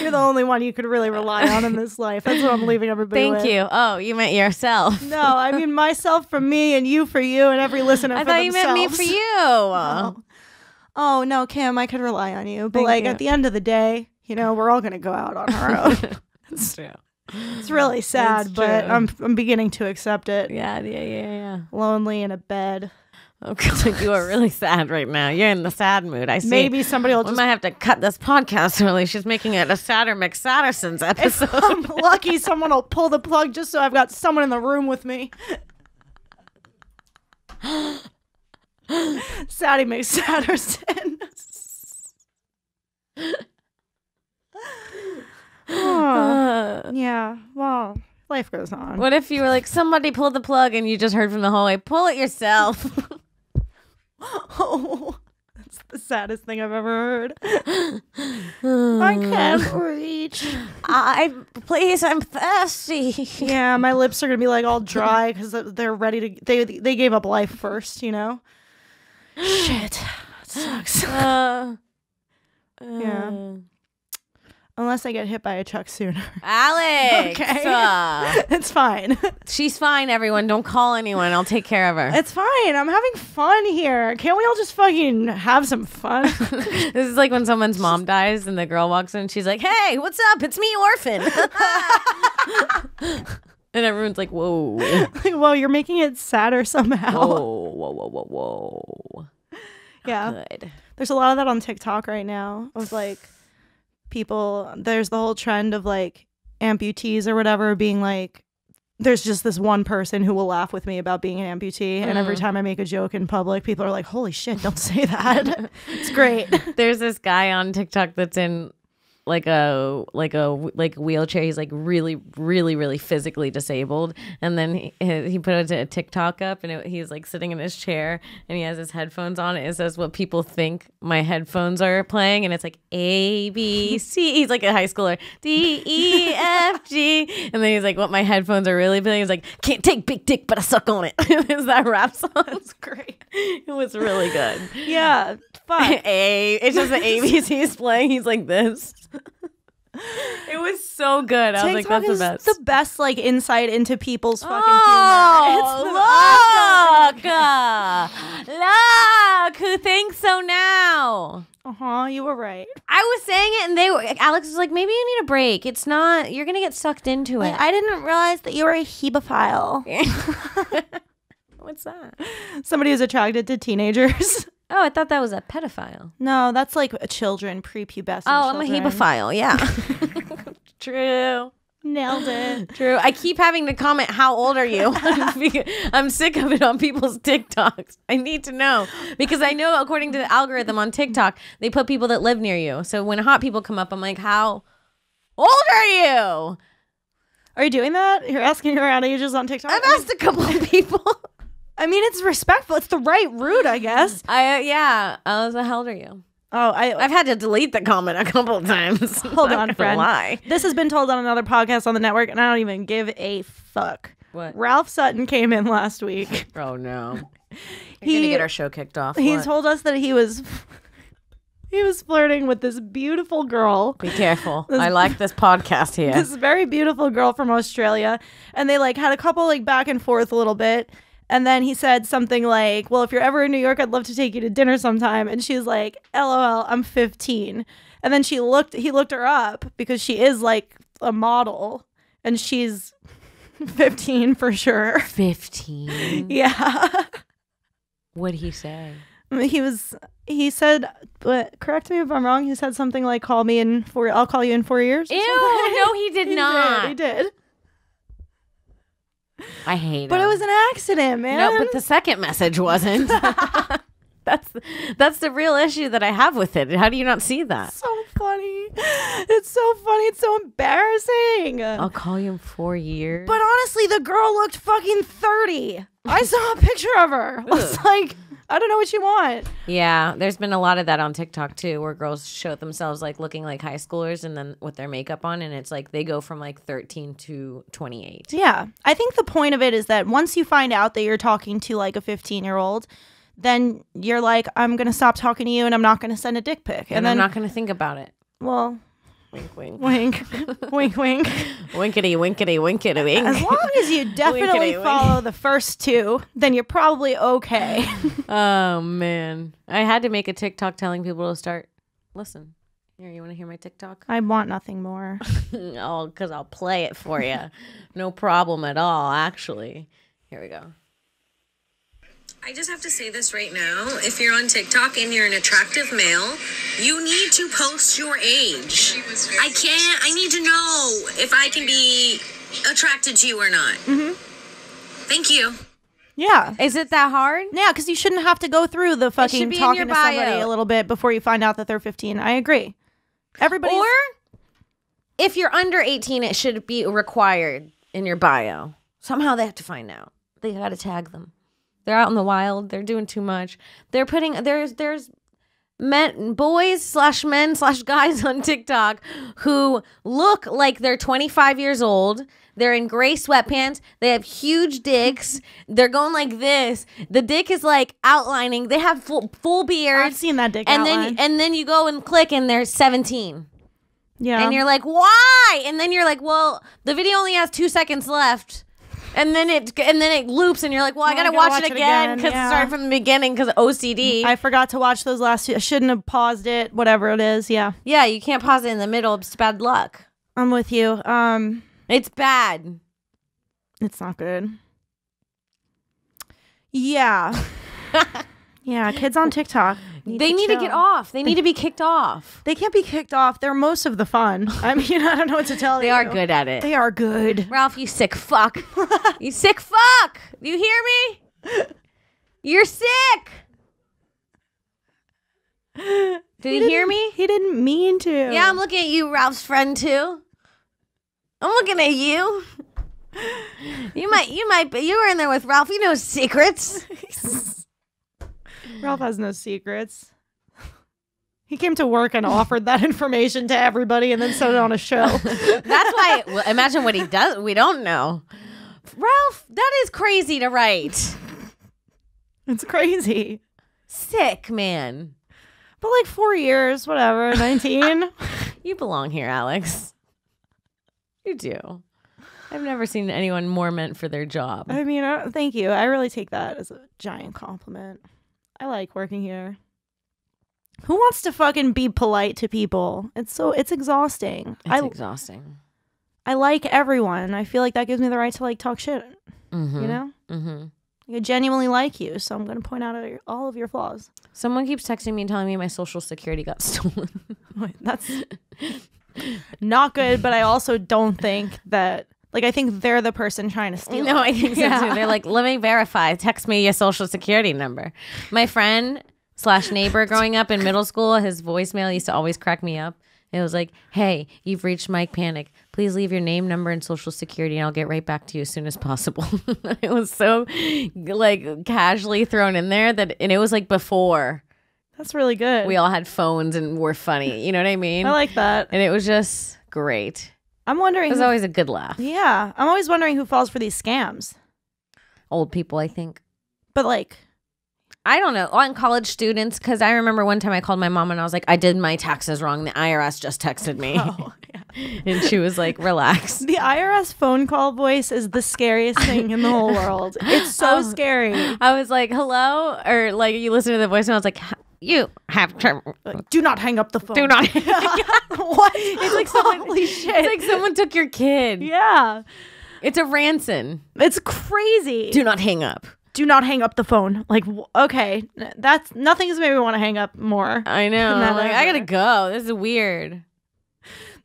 You're the only one you could really rely on in this life. That's what I'm leaving everybody with. Thank you. Oh, you meant yourself. No, I mean myself for me and you for you and every listener for themselves. I thought you meant me for you. Oh, no, Kim, I could rely on you. But at the end of the day, we're all going to go out on our own. It's true. It's really sad, but I'm beginning to accept it. Yeah. Lonely in a bed. Oh, God, you are really sad right now. You're in the sad mood. I see. Maybe somebody will We might have to cut this podcast early. She's making it a sadder McSadderson's episode. If I'm lucky, someone will pull the plug just so I've got someone in the room with me. Saddy McSadderson. Yeah, well, life goes on. What if you were like, somebody pull the plug and you just heard from the hallway, pull it yourself? Oh, that's the saddest thing I've ever heard. I can't reach. Please, I'm thirsty. Yeah, my lips are gonna be like all dry because they're ready to. They gave up life first, Shit, it sucks. Yeah. Unless I get hit by a truck sooner. Alex! Okay. It's fine. She's fine, everyone. Don't call anyone. I'll take care of her. It's fine. I'm having fun here. Can't we all just fucking have some fun? This is like when someone's mom dies and the girl walks in and she's like, hey, what's up? It's me, Orphan. And everyone's like, whoa. Whoa, you're making it sadder somehow. Whoa. Yeah. Good. There's a lot of that on TikTok right now of like, people, there's the whole trend of like amputees or whatever being like, there's just this one person who will laugh with me about being an amputee, and every time I make a joke in public, people are like, holy shit, don't say that. It's great. There's this guy on TikTok that's in like a wheelchair. He's like really, really, really physically disabled, and then he put a TikTok up, and he's like sitting in his chair, and he has his headphones on. It says what people think my headphones are playing, and it's like A B C. He's like a high schooler. D E F G, and then he's like, what my headphones are really playing. He's like, can't take big dick, but I suck on it. Is that rap song? That's great. It was really good. Yeah, fun. It's just the ABCs playing. He's like this. It was so good. I was like, that's the best. The best like insight into people's fucking humor. Look, who thinks so now? You were right. I was saying it, and Alex was like, maybe you need a break. It's not. You're gonna get sucked into it. I didn't realize that you were a hebephile. What's that? Somebody who's attracted to teenagers. Oh, I thought that was a pedophile. No, that's like children, prepubescent children. I'm a hebephile, yeah. True. Nailed it. True. I keep having to comment, how old are you? I'm sick of it on people's TikToks. I need to know. Because I know according to the algorithm on TikTok, they put people that live near you. So when hot people come up, I'm like, how old are you? Are you doing that? You're asking around ages on TikTok? I've asked a couple of people. I mean, it's respectful. It's the right route, I guess. I was, how old are you? Oh, I've had to delete the comment a couple of times. Hold on, friend. Lie. This has been told on another podcast on the network, and I don't even give a fuck. What? Ralph Sutton came in last week. Oh no. You're gonna get our show kicked off. He What? told us that he was flirting with this beautiful girl. Be careful. I like this podcast here. This very beautiful girl from Australia, and they like had a couple like back and forth a little bit. And then he said something like, well, if you're ever in New York, I'd love to take you to dinner sometime. And she's like, LOL, I'm 15. And then he looked her up because she is like a model and she's 15 for sure. 15? Yeah. What'd he say? He said, but correct me if I'm wrong, he said something like, I'll call you in 4 years. Ew, no, he did not. He did. I hate it. But it was an accident, man. No, but the second message wasn't. That's the real issue that I have with it. How do you not see that? So funny. It's so funny. It's so embarrassing. I'll call you in 4 years. But honestly, the girl looked fucking 30. I saw a picture of her. I was like, I don't know what you want. Yeah, there's been a lot of that on TikTok too, where girls show themselves like looking like high schoolers and then with their makeup on, and it's like they go from like 13 to 28. Yeah. I think the point of it is that once you find out that you're talking to like a 15-year-old, then you're like, I'm going to stop talking to you and I'm not going to send a dick pic. And then I'm not going to think about it. Well, wink, wink. Wink. Wink, wink. Winkety, winkety, winkety, wink. As long as you definitely Winkety, follow the first two, then you're probably okay. Oh, man. I had to make a TikTok telling people to start. Listen. Here, you want to hear my TikTok? I want nothing more. Oh, because I'll play it for you. No problem at all, actually. Here we go. I just have to say this right now. If you're on TikTok and you're an attractive male, you need to post your age. I need to know if I can be attracted to you or not. Mm-hmm. Thank you. Yeah. Is it that hard? Yeah, because you shouldn't have to go through the fucking talking to somebody a little bit before you find out that they're 15. I agree. Everybody. Or if you're under 18, it should be required in your bio. Somehow they have to find out. They got to tag them. They're out in the wild. They're doing too much. They're putting there's boys/men/guys on TikTok who look like they're 25 years old. They're in gray sweatpants. They have huge dicks. They're going like this. The dick is like outlining. They have full beards. I've seen that dick and outline. then you go and click and they're 17. Yeah. And you're like, why? And then you're like, well, the video only has 2 seconds left. And then it loops, and you're like, well, I gotta watch it again because it started from the beginning because of OCD. I forgot to watch those last two. I shouldn't have paused it. Whatever it is, yeah. Yeah, you can't pause it in the middle. It's bad luck. I'm with you. It's bad. It's not good. Yeah. Yeah, kids on TikTok. They need to get off. They need to be kicked off. They can't be kicked off. They're most of the fun. I mean, I don't know what to tell you. They are good at it. They are good. Ralph, you sick fuck. You sick fuck. Do you hear me? You're sick. Did he hear me? He didn't mean to. Yeah, I'm looking at you, Ralph's friend, too. I'm looking at you. You were in there with Ralph. You know secrets. Ralph has no secrets. He came to work and offered that information to everybody and then said it on a show. That's why, well, imagine what he does. We don't know. Ralph, that is crazy to write. It's crazy. Sick, man. But like 4 years, whatever, 19. You belong here, Alex. You do. I've never seen anyone more meant for their job. I mean, thank you. I really take that as a giant compliment. I like working here. Who wants to fucking be polite to people? It's exhausting. It's exhausting. I like everyone. I feel like that gives me the right to like talk shit. Mm-hmm. You know? Mm-hmm. I genuinely like you, so I'm going to point out all of your flaws. Someone keeps texting me and telling me my social security got stolen. That's not good, but I also don't think that... Like, I think they're the person trying to steal. No, I think so too. They're like, let me verify. Text me your social security number. My friend / neighbor growing up in middle school, his voicemail used to always crack me up. It was like, hey, you've reached Mike Panic. Please leave your name, number, and social security, and I'll get right back to you as soon as possible. It was so like casually thrown in there and it was like before That's really good. we all had phones and were funny. You know what I mean? I like that. And it was just great. I'm wondering. It was always a good laugh. Yeah, I'm always wondering who falls for these scams. Old people, I think. But like, I don't know. On college students, because I remember one time I called my mom and I was like, I did my taxes wrong. The IRS just texted me. oh, yeah. And she was like, relax. The IRS phone call voice is the scariest thing in the whole world. It's so scary. I was like, hello? Or like you listen to the voice and I was like, you have to Do not hang up the phone. do not. What? It's like someone, Holy shit. It's like someone took your kid. Yeah. It's a ransom. It's crazy. Do not hang up. Do not hang up the phone. Like, okay, that's nothing's made me want to hang up more. I know. Never, Like, I gotta ever. go. This is weird.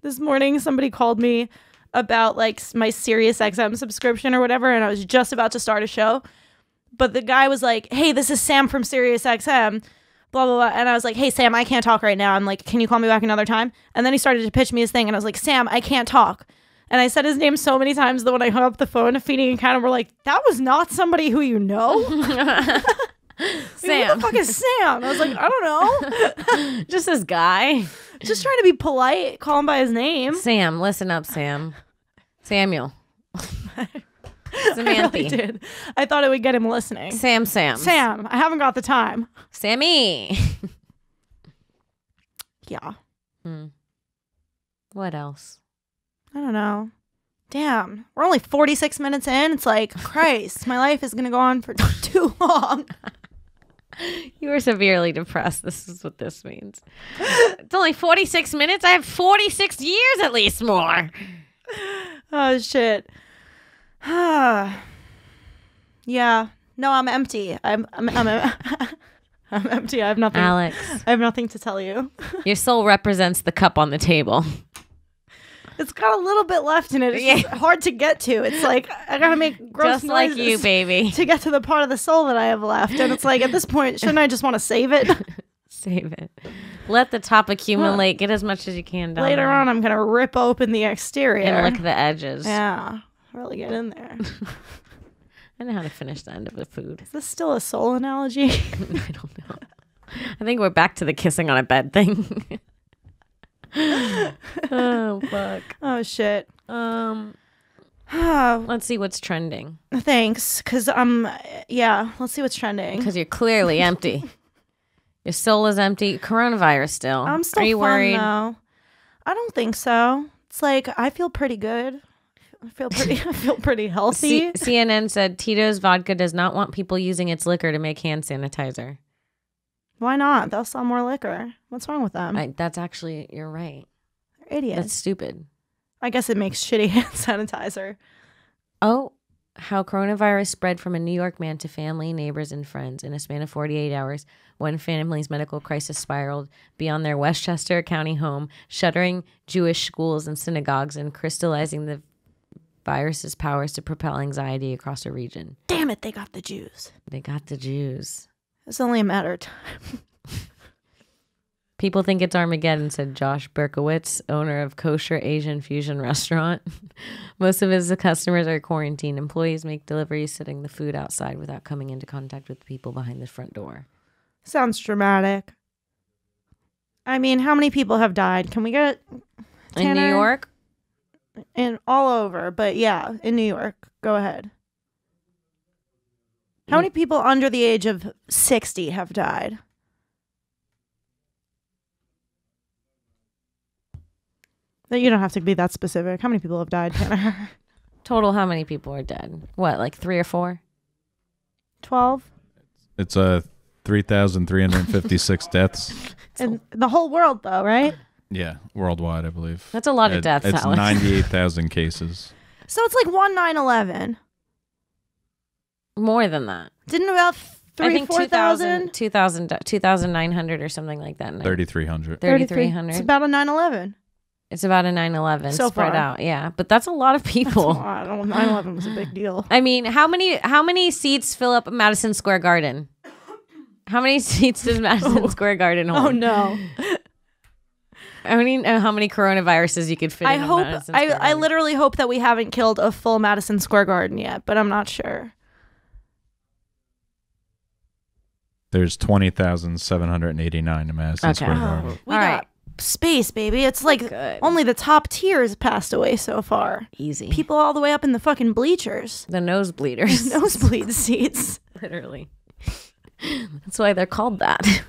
This morning, somebody called me about like my Sirius XM subscription or whatever, and I was just about to start a show. But the guy was like, hey, this is Sam from Sirius XM, blah, blah, blah. And I was like, hey, Sam, I can't talk right now. I'm like, can you call me back another time? And then he started to pitch me his thing, and I was like, Sam, I can't talk. And I said his name so many times that when I hung up the phone, Feeding and Counter were like, that was not somebody who you know? Sam. Who the fuck is Sam? I was like, I don't know. Just this guy. Just trying to be polite, call him by his name. Sam, listen up, Sam. Samuel. I Samantha. really did. I thought it would get him listening. Sam. Sam, I haven't got the time. Sammy. Yeah. What else? I don't know. Damn. We're only 46 minutes in. It's like, Christ, my life is going to go on for too long. You were severely depressed. This is what this means. It's only 46 minutes. I have 46 years at least more. Oh, shit. Yeah. No, I'm empty. I'm empty. I have nothing. Alex, I have nothing to tell you. your soul represents the cup on the table. It's got a little bit left in it. It's just hard to get to. It's like I gotta make gross Just like noises you, baby. to get to the part of the soul that I have left. And it's like at this point, shouldn't I just want to save it? Save it. Let the top accumulate. Get as much as you can done. Later on, I'm gonna rip open the exterior And lick the edges. Yeah, really get in there. I know how to finish the end of the food. Is this still a soul analogy? I don't know. I think we're back to the kissing on a bed thing. Oh, fuck. Oh shit. Let's see what's trending. Thanks, cause yeah. Let's see what's trending. Because you're clearly empty. Your soul is empty. Coronavirus still. I'm still Are you fun, worried? though. I don't think so. It's like I feel pretty good. I feel pretty healthy. CNN said Tito's vodka does not want people using its liquor to make hand sanitizer. Why not? They'll sell more liquor. What's wrong with them? That's actually, you're right. They're idiots. That's stupid. I guess it makes shitty hand sanitizer. Oh, how coronavirus spread from a New York man to family, neighbors, and friends. In a span of 48 hours, one family's medical crisis spiraled beyond their Westchester County home, shuttering Jewish schools and synagogues and crystallizing the virus's powers to propel anxiety across a region. Damn it, they got the Jews. They got the Jews. It's only a matter of time. People think it's Armageddon, said Josh Berkowitz, owner of Kosher Asian Fusion Restaurant. Most of his customers are quarantined. Employees make deliveries, setting the food outside without coming into contact with the people behind the front door. Sounds dramatic. I mean, how many people have died? Can we get In New York? And all over, but yeah, in New York. Go ahead. How many people under the age of 60 have died? You don't have to be that specific. How many people have died, Tanner? Total, how many people are dead? What, like 3 or 4? 12? It's 3,356 deaths. In the whole world, though, right? Yeah, worldwide, I believe. That's a lot of deaths, It's Alex. 98,000 cases. So it's like 9/11. More than that. Didn't about I think 4,000? 2,900 or something like that. 3,300. 3,300. It's about a 9/11. It's about a 9/11 So spread far. out. Yeah, but that's a lot of people. 9/11 was a big deal. I mean, how many seats fill up Madison Square Garden? How many seats does Madison Square Garden hold? Oh, no. I don't even know how many coronaviruses you could fit in Madison Square I Garden. literally hope that we haven't killed a full Madison Square Garden yet, but I'm not sure. There's 20,789 in Madison Square Garden. We All got right. space, baby. It's like Good. only the top tiers passed away so far. Easy. People all the way up in the fucking bleachers. The nosebleeders. Nosebleed seats. Literally. That's why they're called that.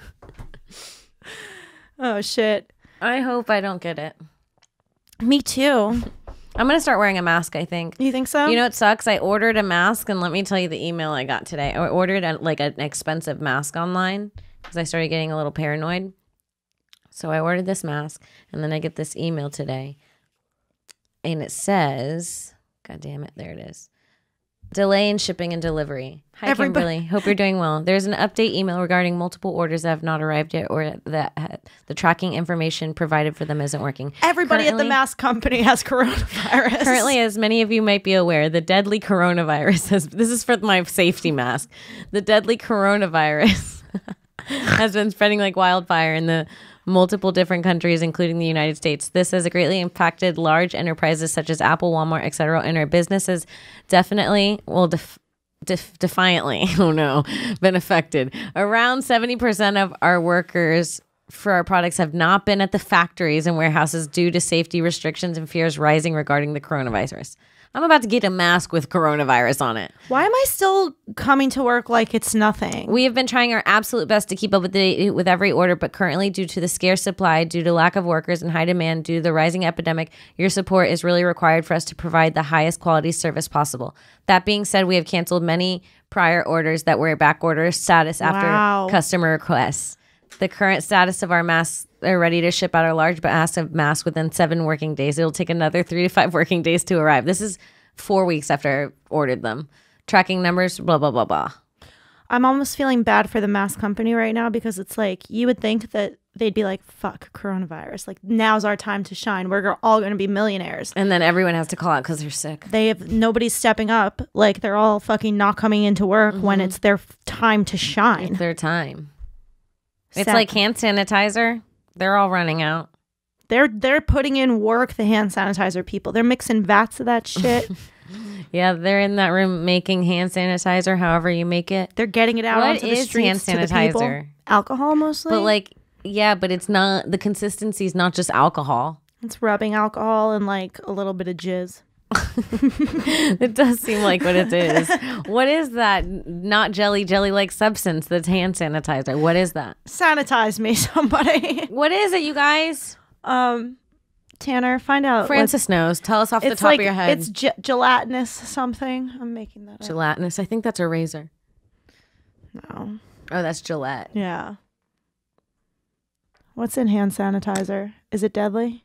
Oh, shit. I hope I don't get it. Me too. I'm going to start wearing a mask, I think. You think so? You know what sucks? I ordered a mask, and let me tell you the email I got today. I ordered an expensive mask online because I started getting a little paranoid. So I ordered this mask, and then I get this email today, and it says, God damn it, there it is. Delay in shipping and delivery. Hi, Kimberly. Hope you're doing well. There's an update email regarding multiple orders that have not arrived yet, or that the tracking information provided for them isn't working. Everybody at the mask company has coronavirus. Currently, as many of you might be aware, the deadly coronavirus this is for my safety mask. The deadly coronavirus has been spreading like wildfire in the multiple different countries, including the United States. This has greatly impacted large enterprises such as Apple, Walmart, etc. And our businesses definitely, defiantly, been affected. Around 70% of our workers for our products have not been at the factories and warehouses due to safety restrictions and fears rising regarding the coronavirus. I'm about to get a mask with coronavirus on it. Why am I still coming to work like it's nothing? We have been trying our absolute best to keep up with every order, but currently, due to the scarce supply, due to lack of workers and high demand, due to the rising epidemic, your support is really required for us to provide the highest quality service possible. That being said, we have canceled many prior orders that were back order status after customer requests. The current status of our masks are ready to ship out our large mass of masks within 7 working days. It'll take another 3 to 5 working days to arrive. This is 4 weeks after I ordered them. Tracking numbers, blah, blah, blah, blah. I'm almost feeling bad for the mask company right now because it's like you would think that they'd be like, fuck coronavirus. Like, now's our time to shine. We're all going to be millionaires. And then everyone has to call out because they're sick. Nobody's stepping up. Like, they're all fucking not coming into work when it's their time to shine. It's their time. It's like hand sanitizer. They're all running out. They're putting in work, the hand sanitizer people. They're mixing vats of that shit. Yeah, they're in that room making hand sanitizer, however you make it. They're getting it out onto the streets hand sanitizer? to the people. Alcohol mostly. But but it's not, the consistency is not just alcohol. It's rubbing alcohol and like a little bit of jizz. It does seem like what it is. What is that not jelly-like substance that's hand sanitizer? What is that? Sanitize me, somebody. What is it, you guys? Tanner, find out. Francis knows. Tell us off the top of your head. It's gelatinous something. I'm making that up. Gelatinous. I think that's a razor. No. Oh, that's Gillette. Yeah. What's in hand sanitizer? Is it deadly?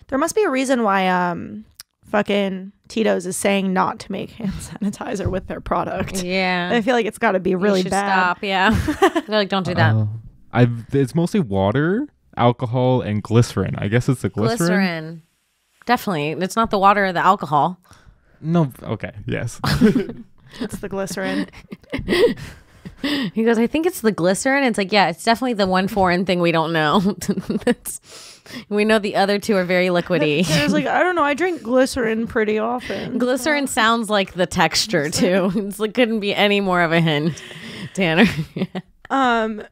There must be a reason why fucking Tito's is saying not to make hand sanitizer with their product. Yeah. I feel like it's got to be really bad. Stop, yeah. They're like, don't do that. It's mostly water, alcohol, and glycerin. I guess it's the glycerin. Definitely. It's not the water or the alcohol. No. Okay. Yes. It's the glycerin. He goes, I think it's the glycerin. It's like, yeah, it's definitely the one foreign thing we don't know. We know the other two are very liquidy. It's like, I don't know. I drink glycerin pretty often. Glycerin sounds like the texture too. It's like, couldn't be any more of a hint, Tanner. You dumb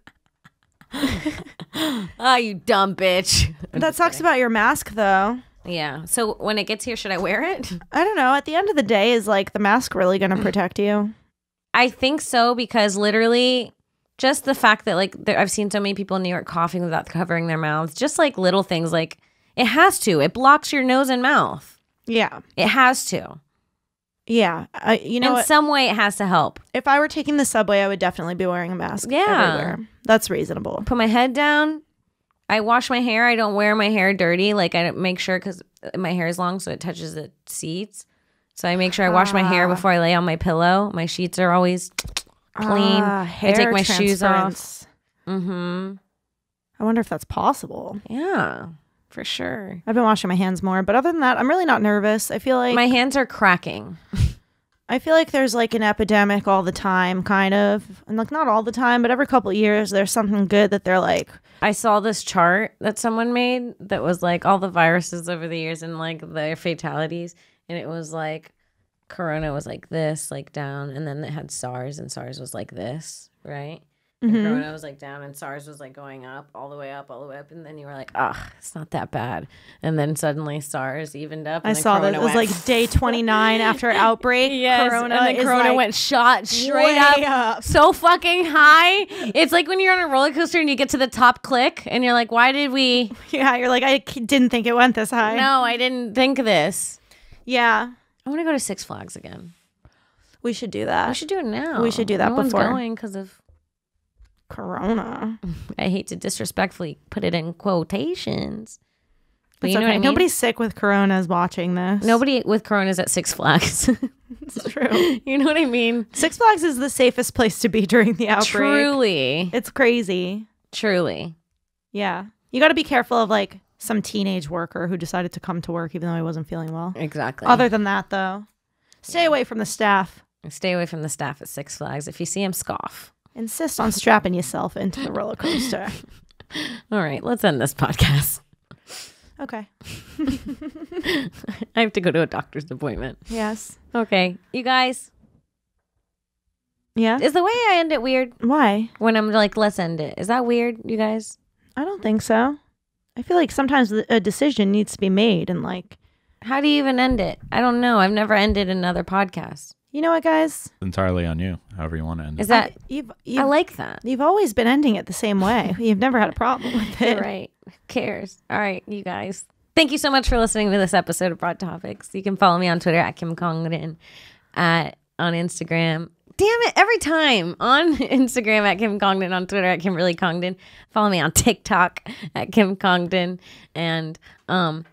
bitch. That sucks about your mask, though. Yeah. So when it gets here, should I wear it? I don't know. At the end of the day, is like the mask really going to protect you? I think so, because literally just the fact that I've seen so many people in New York coughing without covering their mouths, just like little things, like it has to. It blocks your nose and mouth. Yeah. It has to. Yeah. In some way it has to help. If I were taking the subway, I would definitely be wearing a mask everywhere. That's reasonable. Put my head down. I wash my hair. I don't wear my hair dirty. Like, I don't make sure, because my hair is long, so it touches the seats. So I make sure I wash my hair before I lay on my pillow. My sheets are always clean. I take my shoes off. Mm-hmm. I wonder if that's possible. Yeah, for sure. I've been washing my hands more, but other than that, I'm really not nervous. I feel like my hands are cracking. I feel like there's like an epidemic all the time, kind of. And like not all the time, but every couple of years there's something good that they're like. I saw this chart that someone made that was like all the viruses over the years and like their fatalities. And it was like Corona was like this, like down. And then it had SARS, and SARS was like this, right? And Corona was like down, and SARS was like going up, all the way up, all the way up. And then you were like, it's not that bad. And then suddenly SARS evened up. And I then saw that. Corona It was went, like day 29 after outbreak. yes, Corona and then Corona went shot straight way up, up. so fucking high. It's like when you're on a roller coaster and you get to the top click, and you're like, why did we? Yeah, you're like, I didn't think it went this high. No, I didn't think this. Yeah. I want to go to Six Flags again. We should do that. We should do it now. We should do that no before. one's going because of Corona. I hate to disrespectfully put it in quotations. But It's you know okay. what I mean? Nobody's sick with Coronas watching this. Nobody with Coronas at Six Flags. It's true. You know what I mean? Six Flags is the safest place to be during the outbreak. Truly. It's crazy. Truly. Yeah. You got to be careful of like some teenage worker who decided to come to work even though he wasn't feeling well. Exactly. Other than that, though, stay away from the staff. Stay away from the staff at Six Flags. If you see him, scoff. Insist on strapping yourself into the roller coaster. All right, let's end this podcast. Okay. I have to go to a doctor's appointment. Yes. Okay, you guys. Yeah. Is the way I end it weird? Why? When I'm like, let's end it. Is that weird, you guys? I don't think so. I feel like sometimes a decision needs to be made and like. How do you even end it? I don't know. I've never ended another podcast. You know what, guys? It's entirely on you, however you want to end it. Is that? You've I like that. You've always been ending it the same way. You've never had a problem with it. You're right. Who cares? All right, you guys. Thank you so much for listening to this episode of Broad Topics. You can follow me on Twitter at Kim Congdon, on Instagram. Damn it, every time on Instagram at Kim Congdon, on Twitter at Kimberly Congdon. Follow me on TikTok at Kim Congdon. And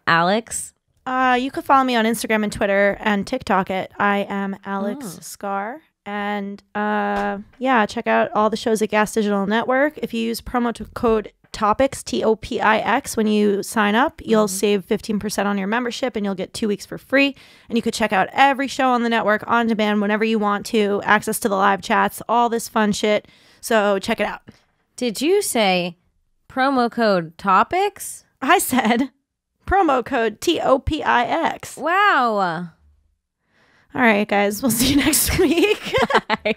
Alex. You could follow me on Instagram and Twitter and TikTok at I am Alex Scar. And yeah, check out all the shows at Gas Digital Network. If you use promo code Topix, Topix, when you sign up, you'll save 15% on your membership and you'll get 2 weeks for free. And you could check out every show on the network on demand whenever you want to, access to the live chats, all this fun shit. So check it out. Did you say promo code Topix? I said promo code Topix. Wow. All right, guys. We'll see you next week. Bye.